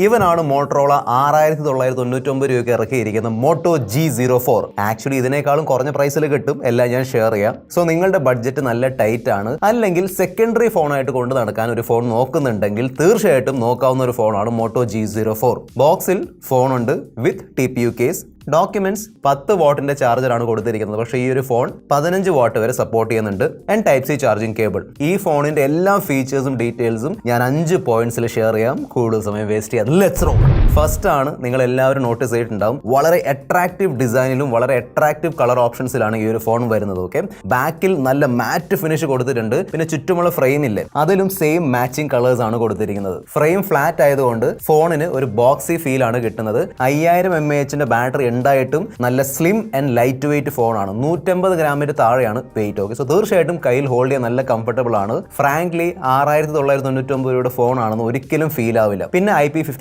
ഇവനാണ് മോട്ടറോള 6999 രൂപയ്ക്ക് ഇറക്കിയിരിക്കുന്ന motto G04. Actually ഇതിനേക്കാളും കുറഞ്ഞ പ്രൈസിൽ കിട്ടും, എല്ലാം ഞാൻ ഷെയർ ചെയ്യാം. സോ നിങ്ങളുടെ ബഡ്ജറ്റ് നല്ല ടൈറ്റ് ആണ്, അല്ലെങ്കിൽ സെക്കൻഡറി ഫോണായിട്ട് കൊണ്ട് നടക്കാൻ ഒരു ഫോൺ നോക്കുന്നുണ്ടെങ്കിൽ തീർച്ചയായിട്ടും നോക്കാവുന്ന ഒരു ഫോണാണ് മോട്ടോ G04. ബോക്സിൽ ഫോണുണ്ട് വിത്ത് TPU കേസ്. ഡോക്യുമെന്റ്സ് 10 വാട്ടിന്റെ ചാർജറാണ് കൊടുത്തിരിക്കുന്നത്. പക്ഷേ ഈ ഒരു ഫോൺ 15 വാട്ട് വരെ സപ്പോർട്ട് ചെയ്യുന്നുണ്ട്. And type C charging cable. ഈ ഫോണിന്റെ എല്ലാ ഫീച്ചേഴ്സും ഡീറ്റെയിൽസും ഞാൻ 5 പോയിന്റ്സിൽ ഷെയർ ചെയ്യാം. കൂടുതൽ സമയം വേസ്റ്റ് ചെയ്യാം. Let's raw. ഫസ്റ്റ് ആണ്, നിങ്ങൾ എല്ലാവരും നോട്ടീസ് ചെയ്തിട്ടുണ്ടാവും, വളരെ അട്രാക്റ്റീവ് ഡിസൈനിലും വളരെ അട്രാക്റ്റീവ് കളർ ഓപ്ഷൻസിലാണ് ഈ ഒരു ഫോൺ വരുന്നത്. ഓക്കെ, ബാക്കിൽ നല്ല മാറ്റ് ഫിനിഷ് കൊടുത്തിട്ടുണ്ട്. പിന്നെ ചുറ്റുമുള്ള ഫ്രെയിം ഇല്ലേ, അതിലും സെയിം മാച്ചിങ് കളേഴ്സ് ആണ് കൊടുത്തിരിക്കുന്നത്. ഫ്രെയിം ഫ്ലാറ്റ് ആയതുകൊണ്ട് ഫോണിന് ഒരു ബോക്സി ഫീൽ ആണ് കിട്ടുന്നത്. 5000 mAh ബാറ്ററി ഉണ്ടായിട്ടും നല്ല സ്ലിം ആൻഡ് ലൈറ്റ് വെയിറ്റ് ഫോണാണ്. 150 ഗ്രാമിന്റെ താഴെയാണ് വെയിറ്റ്. ഓക്കെ, സോ തീർച്ചയായിട്ടും കയ്യിൽ ഹോൾഡ് ചെയ്യാൻ നല്ല കംഫർട്ടബിൾ ആണ്. ഫ്രാങ്ക്ലി 6999 രൂപയുടെ ഫോൺ ആണെന്ന് ഒരിക്കലും ഫീൽ ആവില്ല. പിന്നെ IP53